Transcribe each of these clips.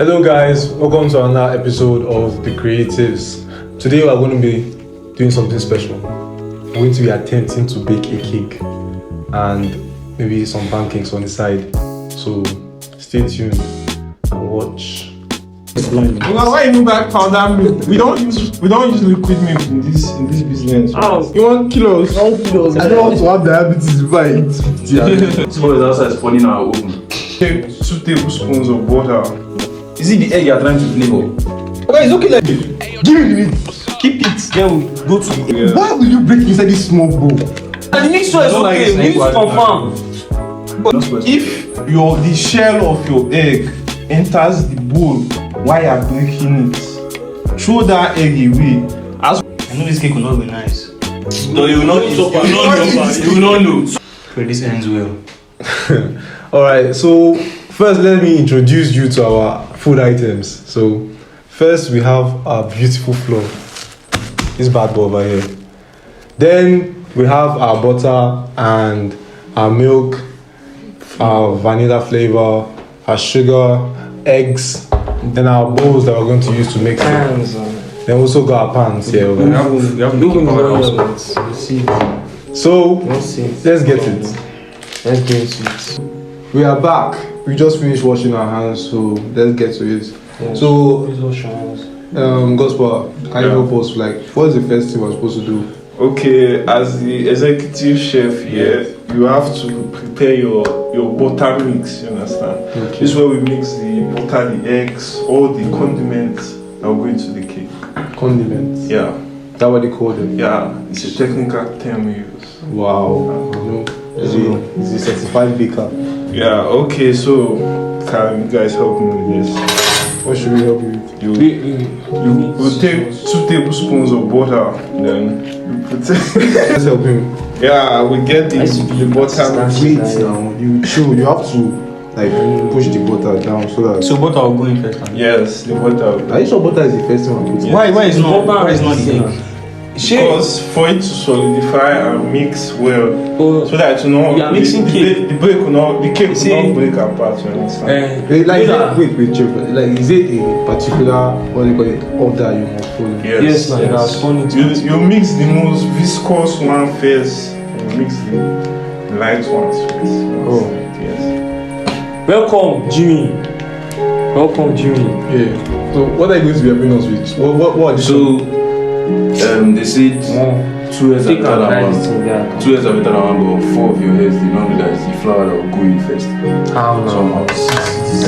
Hello guys, welcome to another episode of The Creatives. Today we are going to be doing something special. We're going to be attempting to bake a cake and maybe some pancakes on the side. So stay tuned and watch. Why you back powder milk? We don't use liquid milk in this business. Oh. You want kilos? I want kilos. I don't want to have diabetes before I eat 50. Somebody outside is falling out of oven. Take 2 tablespoons of butter. Is it the egg you are trying to flavor? Okay, it's okay like give me the meat. Keep it. Then we go to the. Why will you break inside this small bowl? And the mixture is okay. We need to confirm. But if the shell of your egg enters the bowl while you are breaking it, throw that egg away. I know this cake will not be nice. No, you will not know. But this ends well. Alright, so first let me introduce you to our food items. So first we have our beautiful flour. This bad boy over here. Then we have our butter and our milk, our vanilla flavor, our sugar, eggs, then our bowls that we're going to use to make it. Then we also got our pans here. We have baking powder also. So let's get it. Let's get to it. We are back. We just finished washing our hands, so let's get to it. So, Gospel, can you help us? Like, what's the first thing we're supposed to do? Okay, as the executive chef here, you have to prepare your butter mix, you understand? Okay. This is where we mix the butter, the eggs, all the condiments that will go into the cake. Condiments. Yeah, That's what they call them. yeah, it's a technical term we use. Wow. Is he certified baker? Yeah, okay, so can you guys help me with this? What should we help you with? You will take 2 tablespoons of butter, then you put Let's help him. yeah, we get the butter. Wait now. You have to like push the butter down so that. So butter will go in first. Yes, the butter. Are you sure butter is the first thing I'm putting? Yeah. Why is not the egg? Because for it to solidify and mix well, Oh, so that you know you are mixing cake. the cake will not break apart. You understand? Wait, Chip. Like, is it a particular what do you call it order you must follow? Yes, like that's funny. You mix the most viscous one first, and you mix the light ones first. Oh. Yes. Welcome, Jimmy. Welcome, Jimmy. Yeah. So what are you going to be helping us with? What additional? So, they said 2 heads are Take better our than rice one. in there. 2 heads are better than one, but 4 of your heads, they don't know that it's the flour that will go in first. How Somehow. I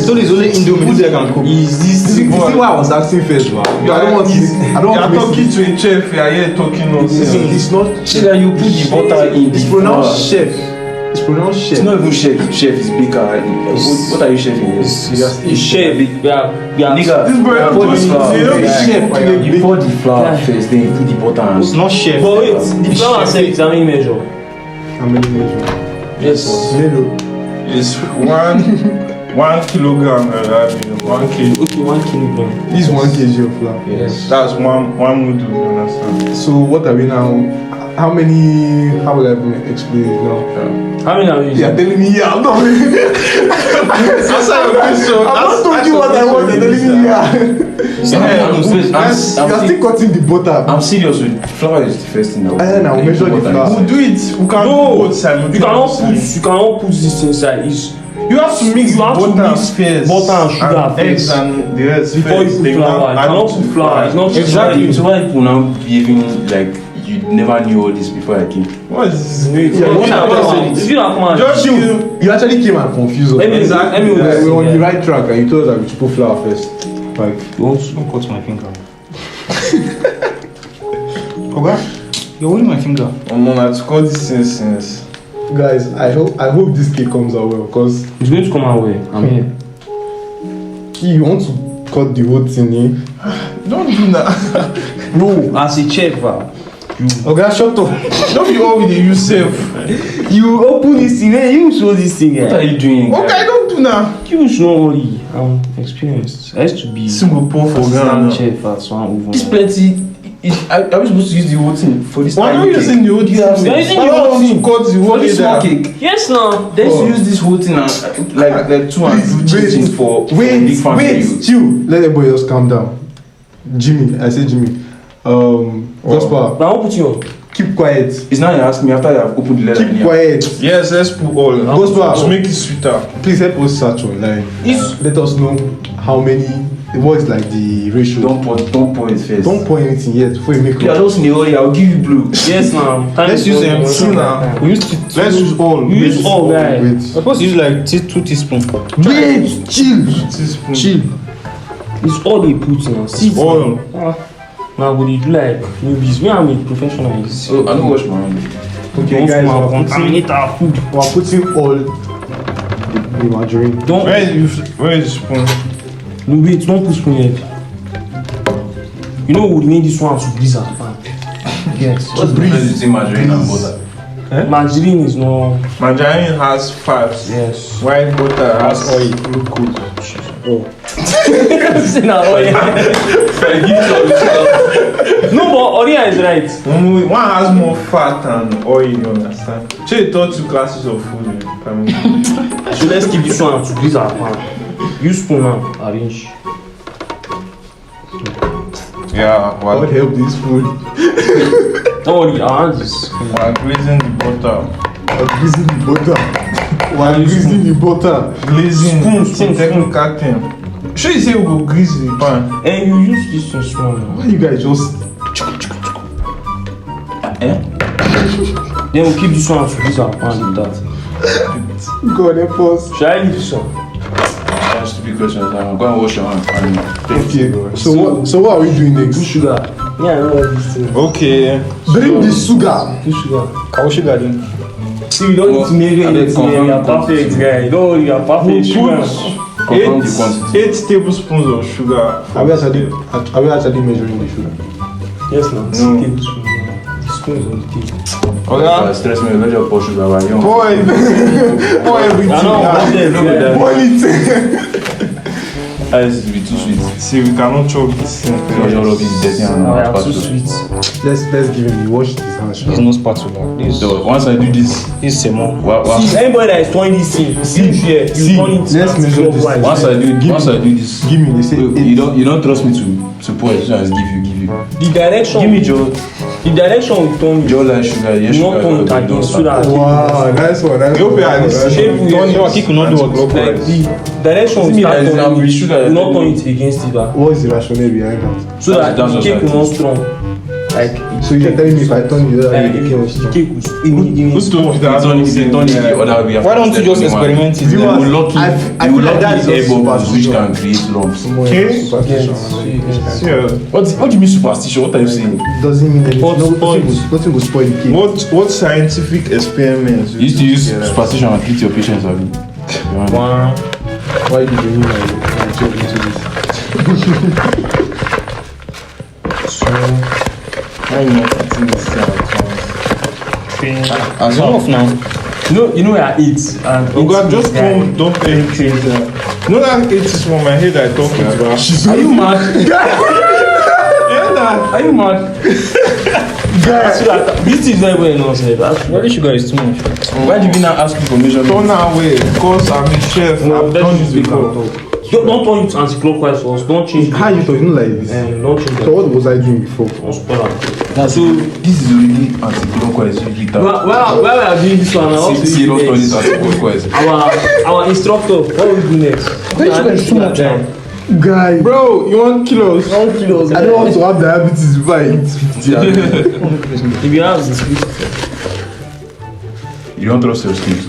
told you it's only Indomie. Who can cook? is this? See why I was asking first, man. I don't want to. I don't You want are to talking to a chef. You are here talking nonsense. It's not. See that you put the butter in It's the pronounced flour. chef. It's pronounced chef. It's not even chef. Chef is baker. What are you chefing? It's chef. Yeah. Nigga, This boy you is pour the doing- flour. you know the Yeah. chef, You pour the flour first, then you put the butter and It's not chef. But wait, the flour said it's how many measure? How many measures? Yes. Little. It's 1 kilogram. 1 kilo. Okay, 1 kilogram. This is 1 kg of flour. Yes. That's one noodle. You understand? So what are we now? How will I even explain it now? How many are you They are using? telling me yeah. I'm not. Answer your question. I'm not told you what I want. They're telling me yeah. You are still cutting the butter. I'm serious with flour is the first thing that And I'll measure the flour. We'll do it. We can do both simultaneously. You cannot put this inside. It's You have to mix You have to butter mix first. butter and sugar eggs first. and the rest before first. you Then put flour. You add cannot it put to flour. It's not Exactly. So why people now behaving like you never knew all this before I came? What is this? If you are come Just you. You actually came and confused us. Let me Exactly. Like, we're on the right track, and you told us that we should put flour first. Like, Don't cut my finger. Oga, you're holding my finger. I'm gonna to call this thing since. guys, I hope this cake comes out well, cause It's going to come our way. I'm here. you want to cut the whole thing, Don't do that. No, as a chef, Okay, shut up. Don't be all with the yourself. you open this thing, you show this thing. What are you doing? Okay, don't do that. You should not worry. I'm experienced. I used to be Single pour for assistant Ghana. chef at Swan Oven. This plenty Are we supposed to use the whole thing for this? Why tiny not cake? using the whole thing? You're using Why the whole not thing. cut the For whole this small thing? cake? Yes, now. They used to use this whole thing and like two and two things for big Wait, family. chill. Let everybody just calm down. Jimmy, I say Jimmy. Prosper, Now, I'll put you on. keep quiet. It's now you ask me after you have opened the letter. Keep quiet. Yes, let's put all. Prosper. To make it sweeter. Please help us search online. It's- Let us know how many. What is like the ratio? Don't pour it first. Don't pour anything yet before you make You are up. just in the hurry. I'll give you blue. Yes, now. Let's use MC now. We used to. Let's use all. You use all, guy. Wait. We're supposed to use like 2 teaspoons. Wait, chill. Teaspoon. Chill. It's all they put now. See, Oil. now, would you do like newbies? Me, I'm a professional. in this. So I don't wash my hand. Okay, Don't guys, smell, contaminate our food. we are putting all the margarine. Don't. Where is the spoon? No, wait, don't put spoon yet. You know, we would need this one to blizzard. Yes. What's the difference between margarine and butter? Margarine is no. Margarine has fats. Yes. While butter has oil. Say now, oh, yeah. No, but Oria is right. One has more fat and oil, you understand? So you taught 2 classes of food in primary school. So let's keep this one to blizzard. Use spoon now. Arrange. Yeah, God we're help this food. Don't worry, our hands is. glazing the butter. We're greasing the butter. We're greasing the butter. Glazing. Spoon, It's a spoon, technical term. Sure you say we go grease the pan. And you use this one small now. Why you guys just Then we'll keep this one to blizzard and like that. God help us? Should I leave this one? That's stupid questions. I'm going to wash your hand and Okay. So what are we doing Put next? sugar. Yeah, I know all these things. Okay. Bring the sugar. Put sugar. How sugar then? See, you don't need to measure I anything. confirm You're the perfect, guy. Don't worry, you're perfect. Sugar. confirm the quantity. 8 tablespoons of sugar. Are we actually measuring the sugar? Yes, now. No. See, tablespoon. The spoon is on the table. If I Okay. stress me, let your pour sugar by young. Pour everything. Pour everything. I know, out. but then, yeah. Boil it. That is to be too sweet. See, we cannot chop this thing. Because your love is dirty and Oh, not yeah, too spatula. sweet. Let's give him. Wash his hands. This is no spatula. This So once I do this, is semo. See, anybody that is turning this thing, see, here, you turn it. let's measure this. once I do this, Give me. They say you don't trust me to pour it, so I just give you. The direction. Give me Joe. The direction will turn you. Joe like sugar, yes You not sugar. turn it don't again, so start. that. Wow, nice one. Nice Go one. behind Nice this one. Shape will Your kick will not do what like clockwise. the direction will See me start that is now turning with you. sugar. You not turn it against it back. What is the rationale behind that? So that That's the just cake like will not strong. Like So you're telling me if I turn the other way, the cake will the stop? cake will Who told you that? Turn it the other way. Why don't you just experiment it? You then? must- You lucky. I You feel like lucky that's air just bubbles which superstition. can create lumps. Okay. Superstition. Yeah. What do you mean superstition? What are you saying? Doesn't mean anything. What spoils? Nothing will spoil the cake. What scientific experiments? You used to use superstition and treat your patients, have you? Wow. Why did you bring my job into this? I'm not putting this out. It's enough now. You know I eat and Oh God, just don't pay change that. No, that it is from my head I talk about. Are you mad? Yeah, Are you mad? So that this is not even enough. Body sugar is too much. Why did we not ask you for measurement? turn away because I'm a chef. No, I've that's done just it because. before. Don't turn it anti-clockwise first. Don't change How you talking like this? Don't change So that. what was I doing before? Don't spoil it. So this is already anti-clockwise. You read that. While we are doing this one, I want to See, do don't turn it next. anti-clockwise. Our instructor, what will we do next? Body sugar is too much now. Guy, Bro, you want kilos? 1 kilo. I don't want to have diabetes if I eat 50. If you have this, You don't trust your skills.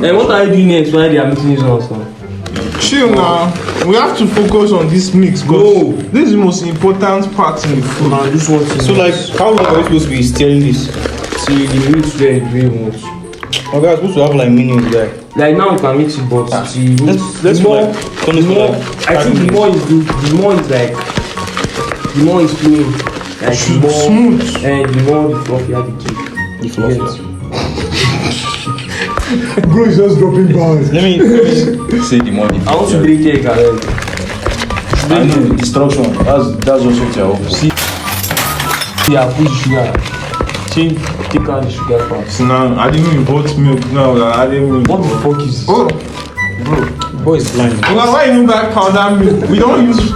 and what are you doing next while they are making this one? Chill now. We have to focus on this mix. No. This is the most important part in the food. Now this one. So like, how long are we supposed to be stirring this? see the meat there very much. Okay, I'm supposed to have like minutes there. Like now you can mix it, but see, Let's the more, like turn the this more, like I think the more is good, the more is like, the more is flowing, like the more, Smooth. and the more the fluffier the cake. the fluff. Yes. Bro is just dropping bars. Let me Say the money. I want to break cake already. I know the instruction. That's just what you're up for. See, Yeah, put the sugar. Take out the sugar part. So now, I didn't even bought milk now. I didn't even. What the fuck is this? Oh, Boy is blind. well, why you buy powder milk? We don't use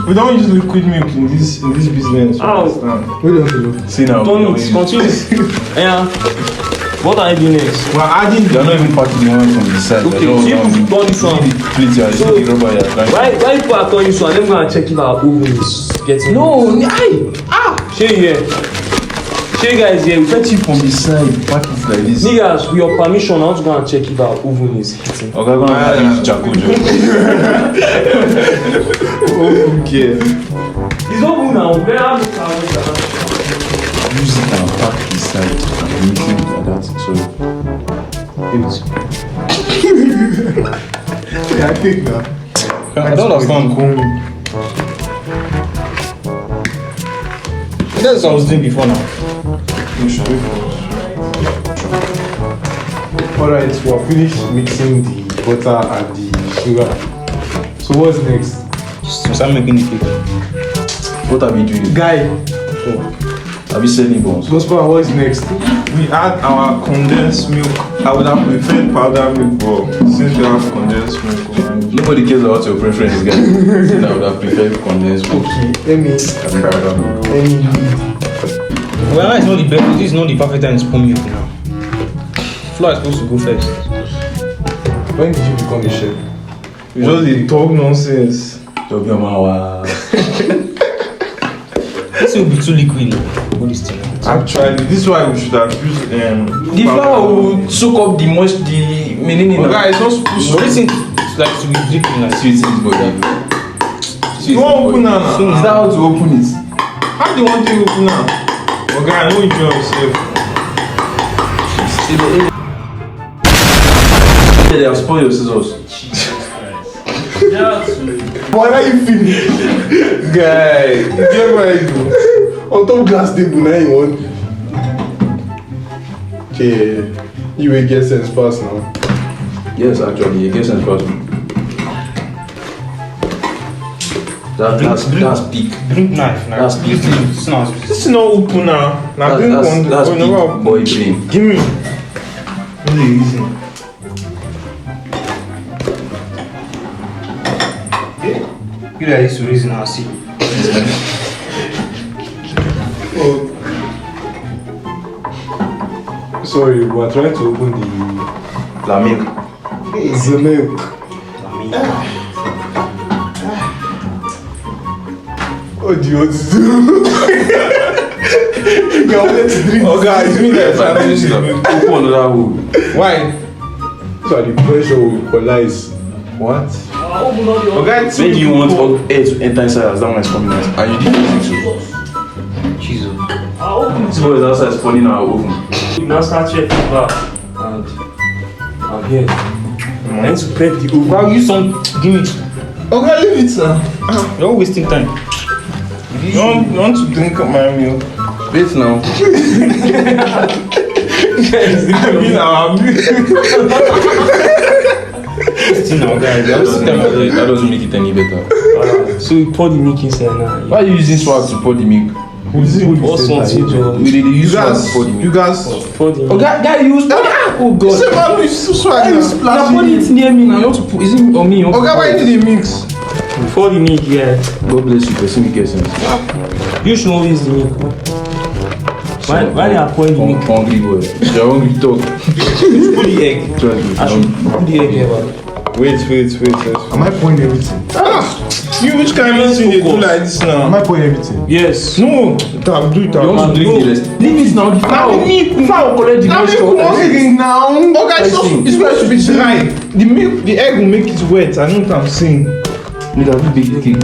liquid milk in this business. You Oh. understand? We don't know. See now. Don't it, continue. Yeah. What are you doing next? We're adding. They're not even parting the one from the side. Okay, so you turn this one. Please, yeah, So- so, the rubber you're trying. Why people are turning this one? Let me go and check if our oven is getting. No, Show you here. Show you guys here. We Fetch it from the side. Pack it like this. Niggas, with your permission, I want to go and check if our oven is heating. Okay, I'm gonna use charcoal. Okay. It's oven now. Where are the Use it and pack the side and mix it like that. So, Yeah, I think that. I don't understand. That's what I was doing before now. Alright, we're finished mixing the butter and the sugar. So what's next? So start making the cake. what are we doing? Guy, Are we selling bones? Gospa, what's next? We add our condensed milk. I would have preferred powder milk, but since we have condensed milk, Nobody cares about your preference, guys. I would have preferred condensed milk. Let me Well, it's not the best. This is not the perfect time to put milk now. Flour is supposed to go first. When did you become a chef? we just dey talk nonsense. This will be too liquid now. Put this thing out. Actually, this is why we should have used The flour will soak up the meaning Oh, guys, it's not supposed So to. this thing is like to be dripping like. sweet things body. You want open now? Is that how to open it? How do you want to open now? Oh, guy, I know you enjoy yourself. They have spoiled your scissors. Why are you finished? Guy, you get what I do? On top glass table, now you want. Okay, you will get sense fast now. Yes, actually, it gets sense fast. That's peak. Drink knife now. That's This thing is not. This is not open now. Now, drink one. That's Oh, never open. peak boy brain. Give me. Really easy. You guys used to reason our seat. Sorry, we are trying to open La milk. the milk. What do you want to do? You wanted to drink. Oh, guys, me that Open another hole. Why? So the pressure will equalize. What? Oh, guys, When do you want air to enter inside as that one is coming out? And you did physics. Jesus. This boy is outside spawning our oven. You now start checking back. And I'm here. I need to prep the oven. Wow, use some. Give me. Okay, leave it now. You're all wasting time. You want to drink my milk? Wait now. I mean, our milk. Wasting now, guys. You're wasting time. That doesn't make it any better. So we pour the milk inside now. Why are you using swag to pour the milk? Also, We did use You swag guys, to pour the you milk. guys. pour the milk. guy, you use. Oh God. Say, man, you so swag now. Now put it near me now. You want to put? Is it on me? Okay, why you need the mix? Pour the milk here. God bless you. Person will get sense. You should always the milk. Why they are pouring the milk? Hungry boy. You're hungry talk. Put the egg. Trust me. I should put the egg here. But Wait. Am I pouring everything? You which kind of thing they do like this Am now? I pouring everything? yes. No, Tam, do it. You want to drink the rest? Leave it now. Now the milk. Now collect the Now rest. milk not again now. Okay, it's supposed to be dry. The milk, the egg will make it wet. I know what I'm saying. Need a big cake.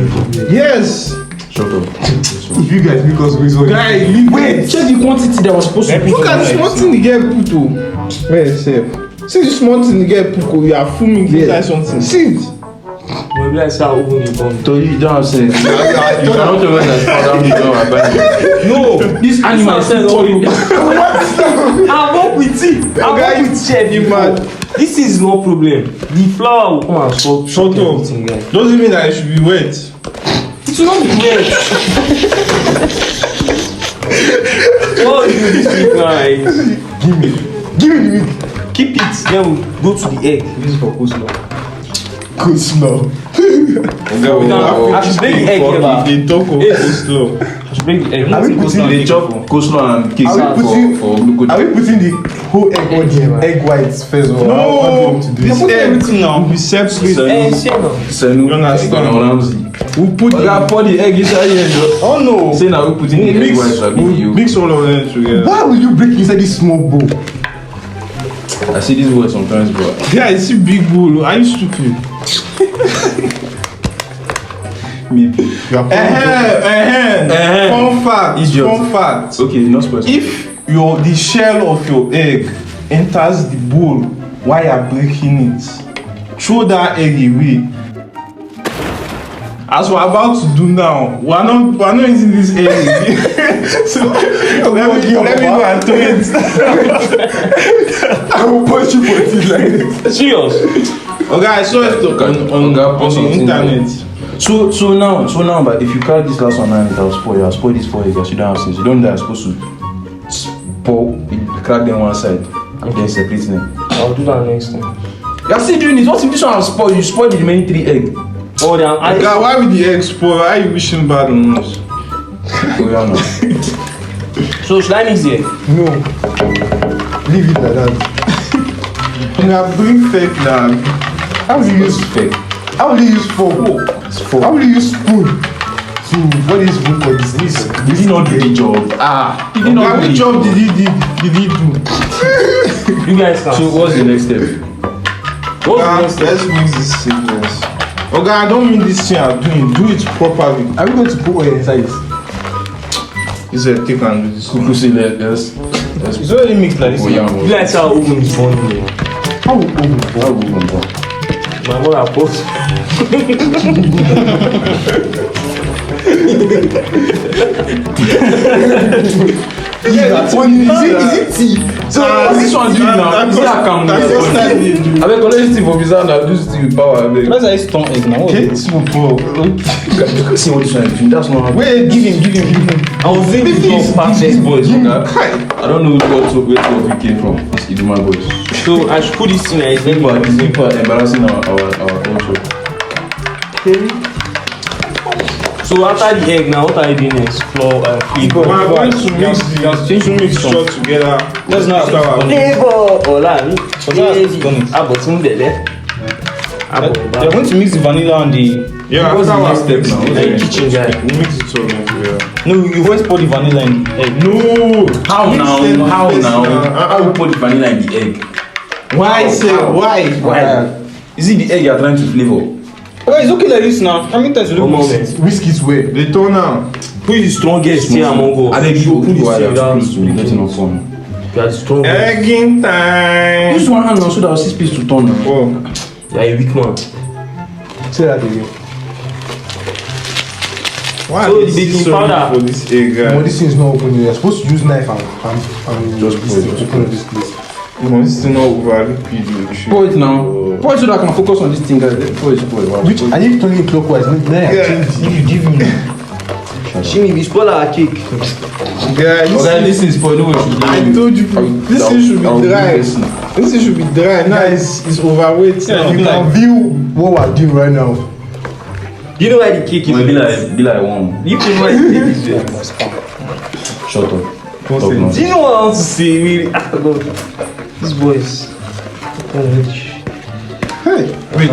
Yes. Shut up. If you guys make us waste money. Guy, leave it. Check the quantity that was supposed to be. Look at the small thing they get put to. Where is it? See the small thing they get put to. You are fuming inside something. See it. Maybe I start opening the bomb. So you don't have sense. You cannot tell me that father you don't abandon. No, This animal is I work with it. I work with chef. You mad? This is no problem. The flour will come and Shut up. everything, guys. Doesn't mean that it should be wet. It will not be wet. What do you do this week now? Give me the meat. Keep it. Then we go to the egg. This is for coleslaw. Good smell. I should bring the egg here, ba. They talk of coleslaw. I should bring the egg. Are we putting They chop coleslaw and cake Are we putting- for good. Are we putting the whole egg on the egg whites first or how do you No, want to do this it? egg everything now. will be separate. Eh, share now. Senu, You understand? Gordon Ramsay. We put We got pour the egg inside here, though. Oh no. Say now we putting the egg whites. I We'll you. mix all of them together. Why will you break inside this small bowl? I see this word sometimes, but Yeah, it's a big bowl. Are you stupid? maybe. You are Fun fact. Idiot. Fun fact. Okay, not special. If the shell of your egg enters the bowl while you're breaking it, throw that egg away. As we're about to do now, we're not using this egg again. So let me go and throw it. I will punch you for it like this. Serious? Okay, I saw it on the internet. So now, but if you carry this last one and it'll spoil, you'll spoil this 4 eggs. You don't have sense. You don't know that you're supposed to pour, crack them one side, and then separate them. I'll do that next time. You're still doing this. What if this one has spoiled? You spoil the remaining 3 eggs. Oh, then Okay, why would the egg spoil? Why are you wishing bad on us? Oh, yeah, no. So should I mix the egg? No. Leave it like that. We are doing fake now. How will you use Fake. How will you use fork? It's fork. How will you use spoon? So what is spoon for this? You did not do the job. You did not do Which the job did he do? You guys can. So what's the next step? What's the next step? Let's mix this sequence. Okay, I don't mean this thing I'm doing. Do it properly. Are we going to put oil inside this? He said, take and do this. Kuku say let's It's already mixed like this. oh, yeah, You guys are open this phone. How will oven? how we go on? My mother post. Is it tea? So what's this one doing now? Is that account? That's just like they do. I beg collect this thing for visa now. Do this thing with power. I beg. Let's say it's stone egg now. What? Okay, small bro. See what this one is doing. That's not how. Wait, give him. I was doing this for past boys. Give Okay? him. I don't know where two of you came from. It's Iduma boys. So I should put this in as But these people are embarrassing our culture. So after the egg now, what are you doing next? Flour, feed. We are going to mix the mixture together. Let's not After our- Flavor, hola. So that's done it. Abotun bele. They're going to mix the vanilla and the. Yeah, What's after the our next step now? Like kitchen guy. We mix it all together. No, you first pour the vanilla in the egg. No. How Mix now? them How first now? How we put the vanilla in the egg? Why say why? Why? Is it the egg you're trying to flavor? Okay, it's okay like this now. How many times you do One this? moment. Whisk it where? They turn now. Who is the strongest here among us? I beg you, Who is why the are close to me? Let's not strongest? fun. You are the strongest. Egging time. Use one hand now so that our 6 piece to turn now. Oh. You are a weak man. Say that again. Why So are the they baking so powder. for this egg? No, this thing is not open. You're supposed to use knife and Just this pour it, thing to open this place. No, this is not over liquid. Pour it now. Pour it so that I can focus on this thing, guys. Pour it. Wow. Which I need to turn it clockwise. Now I change it. Give me. Shimi, we spoil our cake. Yeah, Okay, this is for no one should I told you, this thing should be dry. This This thing should be dry. Now it's overweight. Yeah, now. You can view what we're doing right now. Do you know why the cake is? be like one. You know why the cake is? Shut up. Talk Do nonsense. you know what I want to say? Really? Ah, God. These boys. Hey, Wait.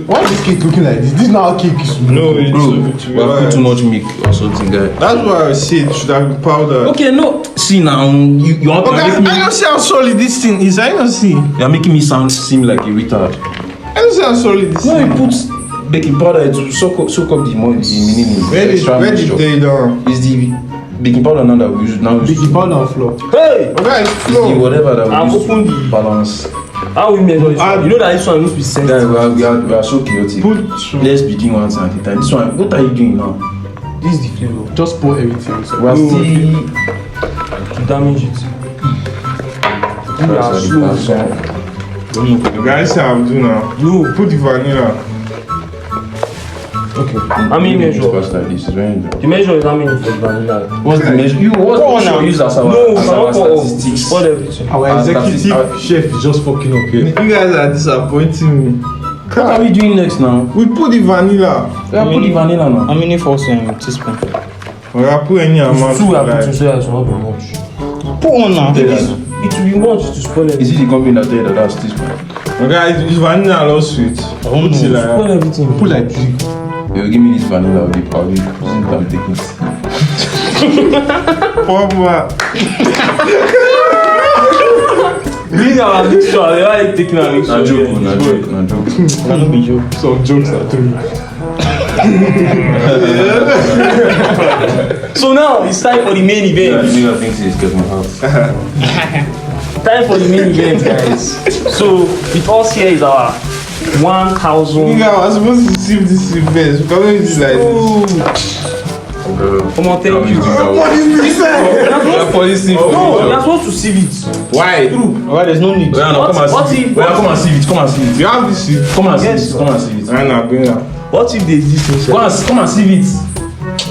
why is this cake looking like this? This is not how cake is. No, it's Bro, too we have put too much milk or something, guy. That's why I said it should have been powdered. Okay, no. See now, you want to Okay, make me. I don't see how solid this thing is. I don't see. You're making me seem like a retard. I don't see how solid this No, thing you is. put baking powder to soak up the meaning. Where did they down? Is the baking powder now that we use now? Baking powder on floor. Hey! Okay, it's Is the flour. whatever that I've we use opened to the- balance. How we measure this one? You know that this one needs to be sent. Guys, we are so chaotic. Let's begin one time at a time. This one, what are you doing now? This is the flavor. Just pour everything inside. We are still. To damage it. We are slow. Okay, I see how I'm doing now. No. Put the vanilla. Okay. How many measure? Pasta like this is very The measure is how many for vanilla? What's the measure? What's the measure you use as our No, as our statistics? Spoil everything. Our executive chef is just fucking up here. You guys are disappointing me. What are we doing next now? We put the vanilla. Yeah, put the vanilla now. How many force teaspoon? We are put any amount. Two are like- putting so as not be much. Put on now. It will be much to spoil Is everything. it the company that tell you that that's teaspoon? Okay, it's vanilla not sweet. don't Put it know. like Spoil everything. Put like 3. You give me this vanilla, I'll be using it, I'm taking it. Papa. Bring our mixture. They are taking our mixture. Na joke, na joke. Cannot be joke. Some jokes are true. So now it's time for the main Yeah, event. the nigga thinks he's getting my house. Time for the main event, guys. So with us here is our 1,000. Nigga, I was supposed to receive this reverse. Because it's like this. Come on, thank you. What is this? Your policy for No, me. you're supposed to sieve it. Why? Alright, there's no need. Well, no, come and What see if- it. Well, come and see it. Come and see it. You have this seed. Come and see Yes, it. Come and see it. I know, bring it. What if there's this thing? Come and see it.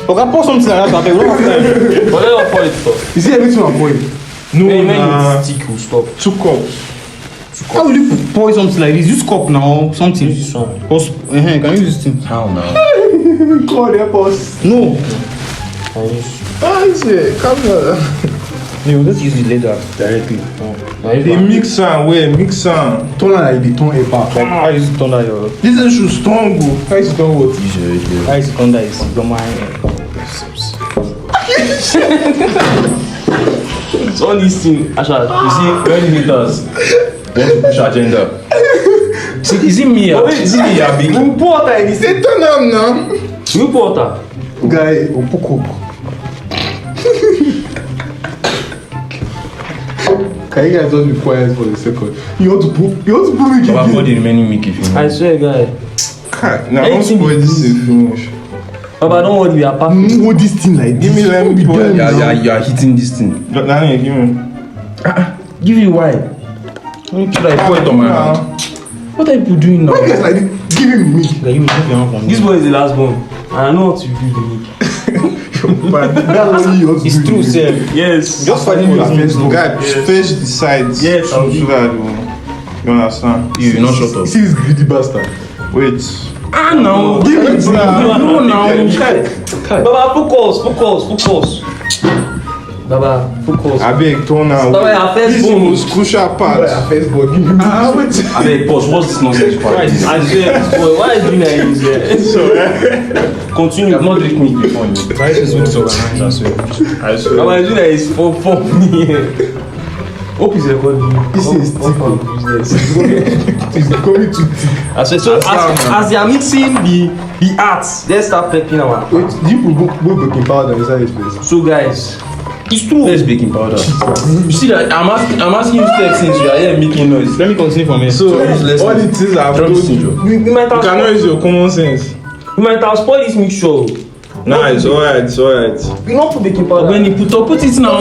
Okay, pour something like that. We don't have time. But let us pour it first. Is it everything I'm pouring? No, When nah. you stick, will stop. 2 cups. How will you pour something like this? Use cup now, something. Use this one. Can you use this thing? How now? God help us. No. And use. Ah, it's it. Come on. You just use the leather directly. Now if They I- mix am well, mix am. Turn like the turn a back. Like, how is it thunder your... This thing should strong go. How is it done what? How is it thunder is your mind. It's all this thing. Actually, You see, when leaders want to push agenda. See, is it me? Is it me? Yeah, big. you pour water in this. They turn am now. You pour water. Guy, Opoko. Can you guys just be quiet for a second? You want to put me Baba, for the remaining milk if you I know. swear, guy. Now, don't Anything spoil this thing finish. Baba, don't worry, we are perfect. Hold this thing like this. Give me let me pour. You are hitting this thing. Daniel, give me. Give you why? Should I pour it on my hand? What are people doing now? Why you guys like this? Give him me. Like, you take your hand from This boy is the last one. And I know what to do with me. But that's what you want to It's do. true, sir. Yes. Just find You you are first one. Guy, fetch the sides. Yes, so I'll do. that you understand. You not shut up. See this greedy bastard. Wait. Ah, now. Give it to No, now. Baba, focus. Baba, focus. I beg, turn out. Baba, your first This is the bone. most crucial part. First boy, give me. I beg, pause. What's this nonsense part? I swear, this boy, why are you doing like this? You Continue. have not drink milk before you. Try to switch organize as well. I swear. Baba, you doing like this for me. Hope he's recording. This is tickle. Business. It's becoming too thick. I swear, so as they are mixing the arts, let's start prepping our. Wait, do you put baking powder inside his place? So guys, It's true. Where's baking powder? You see that I'm asking you steps since you are here making noise. Let me continue from here. So, Let's all the things I've Trump told you, syndrome. we might you have cannot use your common sense. spoiled this mixture. Nah, it's alright, it's alright. We not put baking powder. When you put it now.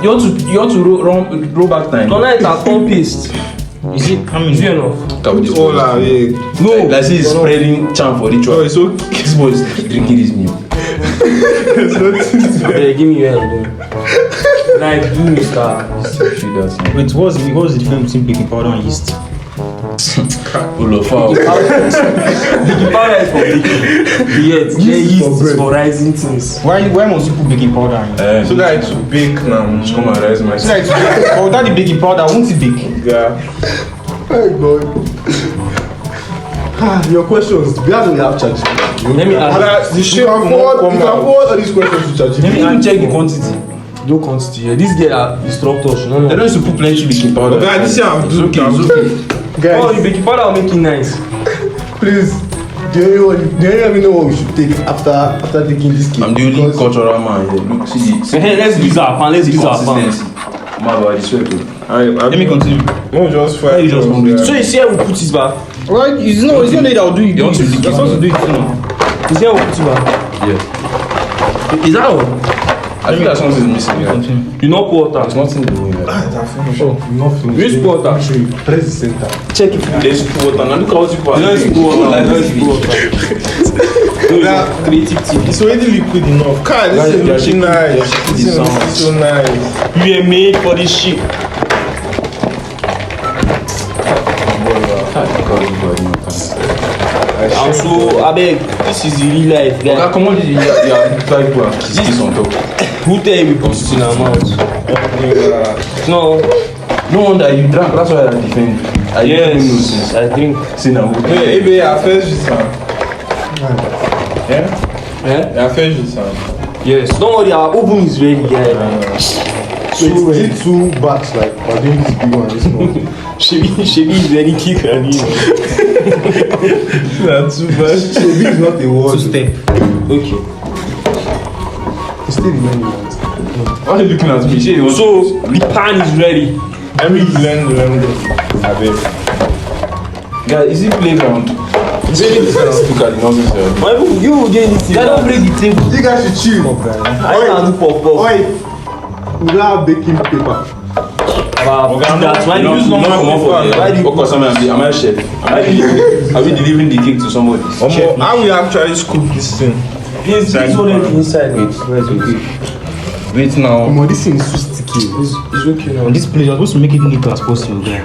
You want to roll back time. No, now it's a corn paste. Is it? How many? Is it enough? All our way. No. Like say he's spreading charm for Oh, ritual. it's okay. This boy is drinking this milk. Yeah, give me your hand. Like, do Mr. Wait, what's the difference between baking powder and yeast? Olofao. Baking powder is for baking. Yes, yeast is for rising things. Why must you put baking powder in? So that it will bake now. Come and rise my So like, without the baking powder, won't it bake? Yeah. Hey, God. Your questions. We have chat. Let me ask. But the shape will not You come can out. forward all these questions to chat. Let me check the quantity. No quantity. Yeah. This girl are instructor. She don't They know. don't used to put plenty baking powder. Okay, this year I'm It's doing okay, it's okay. Oh, Guys, the baking powder will make it nice. please. Do you even know what we should take after taking this cake? I'm the only Because cultural man here. Look, see Hey, let's use our pan. Let's use our pan. consistency. My body, swear to. Let me continue. No, just Why five. you just hungry? So you see how we put it back? Right? It's not that I'll do it. You want to You're lick it supposed to now? do it too now. You see how we put it back? Yeah. Is that all? I think that something is missing here. You know pour water. There's nothing to do here. we're not finished. Use water. Press the center. Check it. Let's put water. Now look how people are Let's doing. go water. Like Let's this. go water. That- creative team. It's already liquid enough. God, Guys, this they are is shaking- looking they are nice. shaking This the is sound. looking so nice. We are made for this shit. And so, I beg, this is the real life, Oga, guys. come on, you are try to put kiss on top. Who tell you we put it in our mouth? No. No wonder you drank. That's why I defend. I didn't know Yes, since. I drink. See now. Hey, Ebe, I first you sound. Yeah? Eh? I first you sound. Yes. Don't worry, our oven is ready, guys. So is it two bats like we're doing this big one, this one? Shebi is very kick and you. Not too bad. Shebi is not a word. Step. Okay. It's still the menu. Why are you looking at me? She wants So the pan is ready. Let me blend. I bet. guys, is it playground? Really, this is look at the nonsense. My people, you will get it. Guys, don't break the table. You guys should chill. I can do pop pop. Oi, we don't have baking paper. That's why you use No, normal come on for paper. Why do it. you Focus, am I a chef? Are we delivering the cake to somebody? Omo, how we actually scoop this thing? Yes, it's already inside. Wait now. Come on, this thing is too sticky. It's okay now. On this place, you're supposed to make it neat as possible, guy.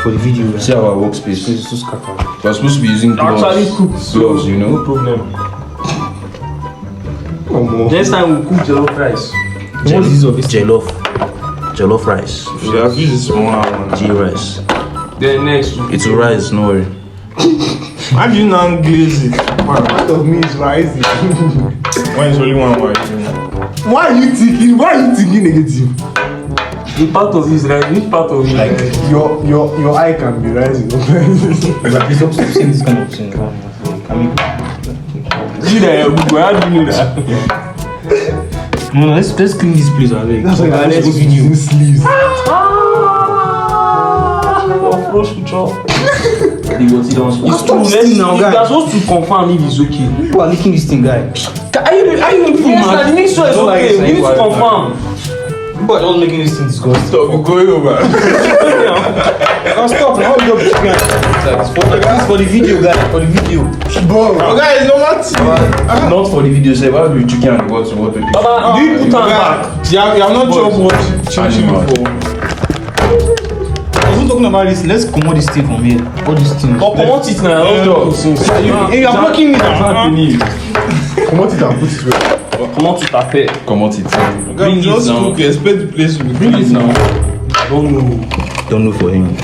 For the video, guy. See our workspace. It's too scattered. We're supposed to be using gloves. Actually cook. Gloves, you No know. problem. Come on. Next time we'll cook jollof rice. What is this of this? Jollof rice, Yeah, I've used this small one. G rice. Then next we'll It will rise, no worry. How do you now glaze it? Part of me is rising. When it's only one white. Why are you thinking? Why are you thinking negative? the part of this right, which part of it like Your eye can be rising. Like, it's up to saying this kind of thing. I mean, see that how do you know that? no, let's clean this place, I beg. That's why I'm Let's supposed to video. use sleeves. Approach future. It's Stop letting now, You are guy. supposed to confirm if it's okay. People are licking this thing, guy. Are you yes, mad? and make sure it's Don't like okay. this, We need to like, confirm. People are just making this thing disgusting. Stop, we're going over. Stop now. Hold up, this for the video, guy. For the video. Oh, guys, no matter. Not for the video, say why do you chicken and what to do? Baba, do you put am back? You have not chopped what chinchin Animal. before. I wasn't talking about this. Let's come out this thing from here. All this thing. But comot it now. Hey, you are blocking me now. Come on, it and put it away. Comot it appear. Come on, it. Guys, just cook, expect the place to be Bring it now. Don't know. Don't look for him.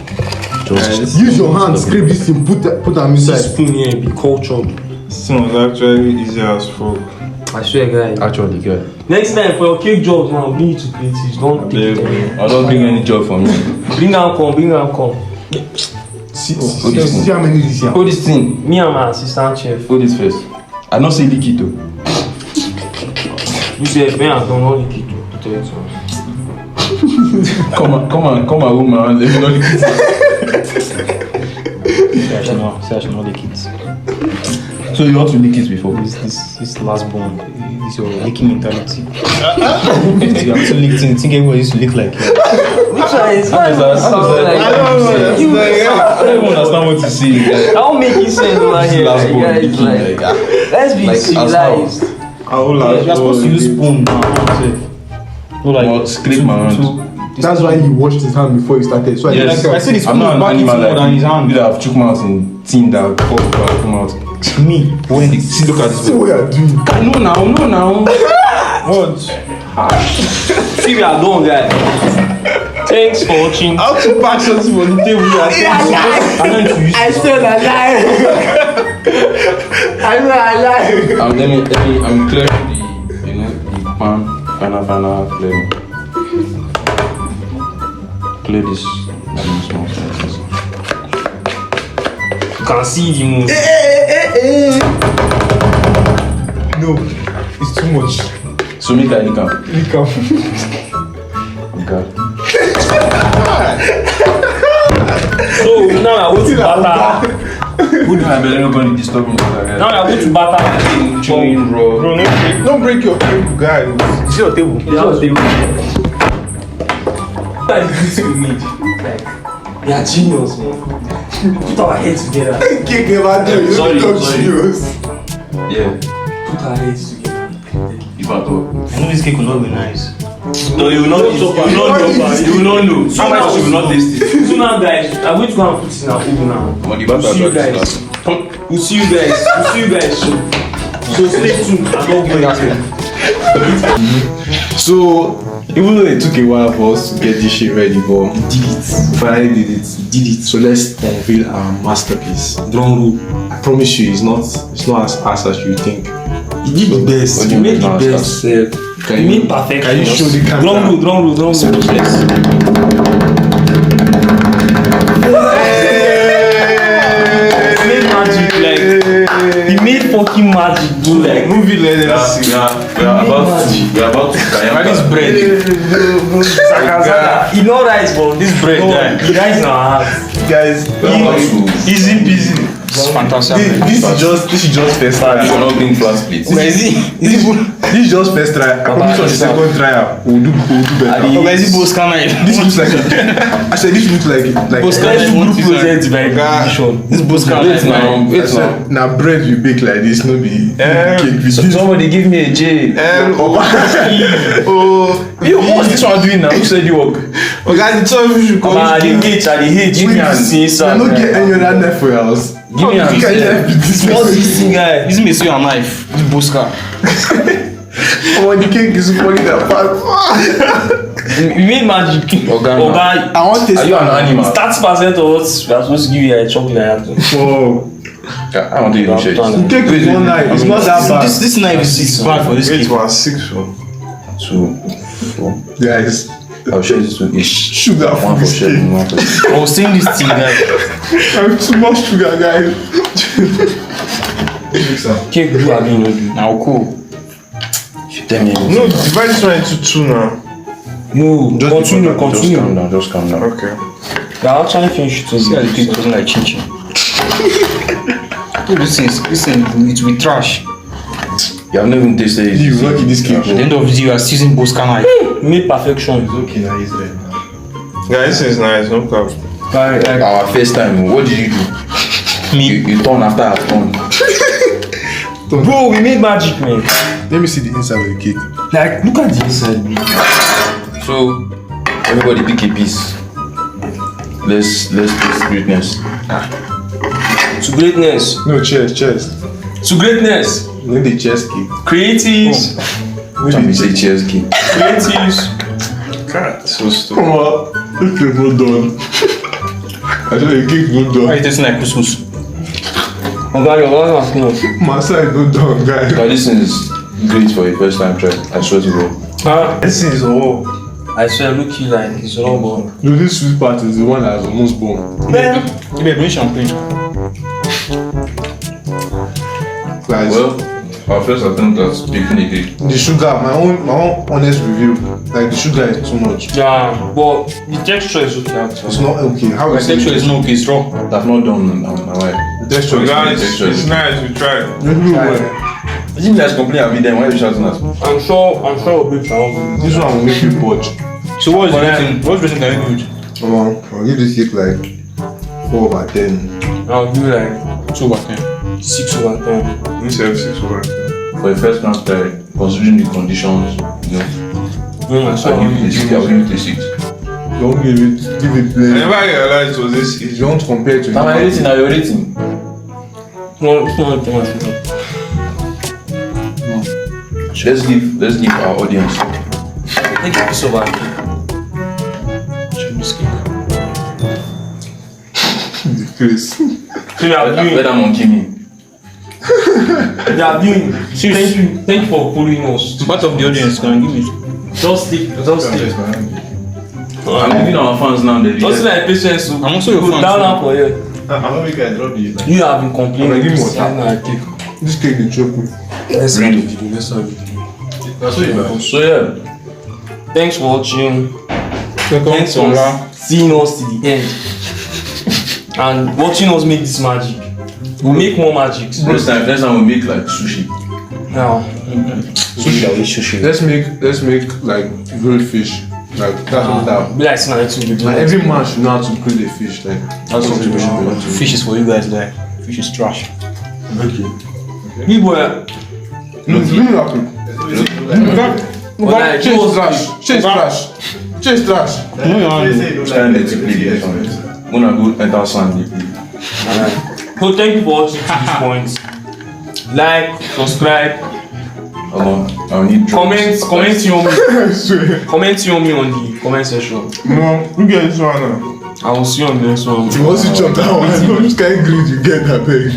Just Use your hand, scrape this thing, put them inside. Spoon here, be cultured. This thing was actually easy as fuck. I swear, guys. Actually, good. Next time for your cake jobs now, bring it to creatives. Don't take it away. I don't bring any job for me. Bring am come. See, Oh, this see how many this here. Hold this thing. Me and my assistant chef. Hold this first. I not say lick it though. You say, me and don't lick it. To tell you so. Come on, woman. Let me not lick it. Say I should not lick it. So you want to lick it before? This last bond. This your licking mentality. You have to lick things. Think everybody used to lick like you. Which one is I don't You- even understand what to say. I'll make it sense over here. Last bone Guys, licking, like, like, let's be like, as civilized. You are supposed to use spoon now. No, like Well, scrape my hand. That's why he washed his hand before he started. So Yes, I said it's I'm not an back animal into more than like his you. hand. You have chook mouth in tin that come out. me. When the, see, look at this. see what you're doing. No now. What? See, we are done, guys. Thanks for watching. How to pack something for the table? I said I lied. I know I lied. I'm clearing the pan, final clearing. Clear this small spaces. You can see the moon. No, it's too much. So make I lick am. Lick up. Okay. So now I go to butter. Who do I better not going to disturb me? Now I go to butter. Chewing raw. Bro, don't break your table, guys. Is your table? That is this we need. Like, we are genius, man. Put our heads together. Sorry. Yeah. Put our heads together. If at all. I know this cake will not be nice. No, you will not. You will not know. You will not know. How much you will not taste it? So now, guys, I'm going to go and put it in our oven now. But the We'll batter see you got guys. this We'll see you guys. We'll see you guys soon. So stay tuned. I'm not going to. So even though it took a while for us to get this shit ready, but we did it. Finally did it. So let's unveil our masterpiece. Drum roll. I promise you, it's not as fast as you think. You did the best. what do You you made mean the now, best. Can You you made perfection. Can you show the camera? Drum roll. He made magic, like he made fucking magic, bro. Like Movie let us see. We are about to try this bread. He no rice, but this bread, guy. He rice in our hands. Guys, Easy peasy. It's fantastic. this is just first You try. are not being flat split. Where is he? This is just first try. I promise on the second try we'll do better. Where is he? Boss camera. This looks like I said this looks like Boss Let's camera. do project by division. This boss camera. I said now bread we bake like this, no be cake we do. Somebody give me a J. Oh, Yo, what's this one doing now? Who said you up? guys, the two of you should come. I the hate. Give me a scene, I don't get any other knife for your house. Give me a You can't just be this What's messy. this thing, guy? This is a knife. This boss car. Oh, the cake is falling apart. We made magic. Oga, I want to Are you an animal? 30% of what we are supposed to give you a chocolate like that. Oh, I want to even share the this. cake is one knife. It's not that bad. This knife is bad for this cake. was 6 for 2, 4. guys. I'll share this with each. Sugar One for for this sharing, cake. one for. I was saying this thing, guy. I have too much sugar, guys. Cake do again, no do. Now cool. You tell me. No, divide this one into 2 now. No, continue. Just calm down. Okay. We are actually finished to See how the cake doesn't like chin chin. This thing, it will be trash. You have not even tasted it. You lucky this cake. At the end of the day, you are seizing boss car knife. made perfection. Okay, now he's there. Guys, this is nice. No problem. Our first time, what did you do? You turn after I've turned. Bro, we made magic, man. Let me see the inside of the cake. Like, look at the inside, bro. So, everybody pick a piece. Let's taste greatness. To greatness. No, cheers. To greatness. No, the chest cake. Creatives. Can we say cheers, kid? Creatives. God, so stupid. Come on, this cake not done. I said the cake not Why done. is it tasting like couscous? My side not done, guys. But this is great for a first time try. I swear to God. This is all. I swear, look you like it's not born. No, this sweet part is the one that is almost born. Give me a bring champagne. Guys, Well, our first attempt at baking a cake. the sugar, my own honest review, like the sugar is too much. Yeah, but the texture is okay actually. It's not okay. How My is texture it? is not okay, it's raw. I've not done my wife. The texture is Guys, texture it's is- nice. We tried. If you guys complain at me, then why are you shouting at me? I'm sure babes are not This one will make you purge. So what's the rating? What's the rating can you give it? Come on, I'll give this cake like 4 over 10. I'll give you like 2 over 10. 6 over 10. We said 6 over. For a first time try, considering the conditions, you know, I'll give it a 6. I'll give it a 6. Don't give it I plain. never realized it was this easy. Don't compare to Now my rating, now your rating. No, it's not too much. Let's give our audience. Take a piece of our cake. Check this cake. Chris. So you are Let viewing. that monkey me. You are viewing. Thank you for following us. Part of the audience can give it. Just stick. I'm giving our fans now the Just like patience. I'm also your fan, Down too. now for you. I'm not making a drop you. You have been complaining. I'ma give you this water. kind of cake. This cake is chocolate. Let's Really? have the video. Let's have the video. That's what you buy. So yeah, Thanks for watching. Welcome Thanks to for Ola. seeing us to the end and watching us make this magic. We'll make more magics. next time we'll make like sushi. Now, Sushi. Let's make like grilled fish. Like that's what that. be like saying I too good. Like every man should know how to grill a fish. Like that's something we should be able to. Fish is for you guys, guy. Fish is trash. Okay. Big boy. It's really happy. Like, Chase trash. Chase trash. Chase trash. No, you are. Stand there to play this one. When I go enter sand, they play. So thank you for watching to this point. Like, subscribe, I'll need drugs. comment your me. Comment your me on the comment section. No, you get this one now. I will see you on the next one. Once you chop that one, which kind of greed you get that big?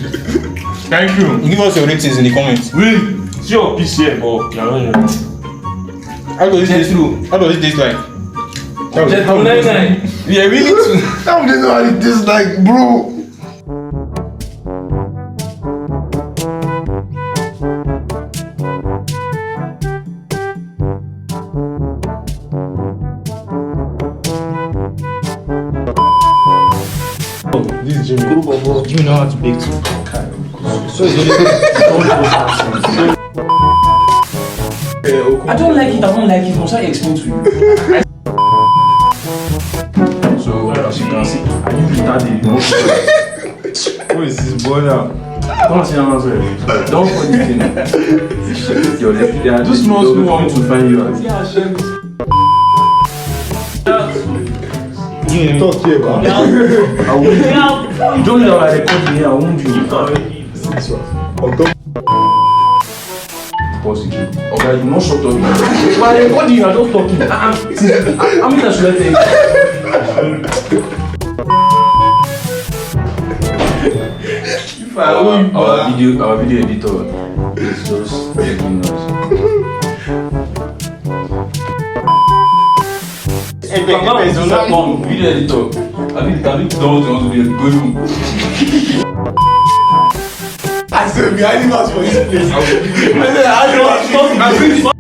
Thank you. Give us your ratings in the comments. Really? See your piece here, but you're not here. How does it taste? How does it taste like? Yeah, really too. How do you know how it tastes like, bro? This is Jimmy. You know how to bake too. I don't like it, Must I explain to you? So, as you can see, I use that day. Who is this boy now? Come and sit down as well. Don't put this in. Yo, they are just small coming to find you. Talk here, man. You don't know I record me, I won't you. Okay, you not shut up. But I record you, I don't talking. I'm in a sweating. Our video editor is just making us. Video editor. I think don't want to be a good one. I said, behind him for this place. I said, I don't want to.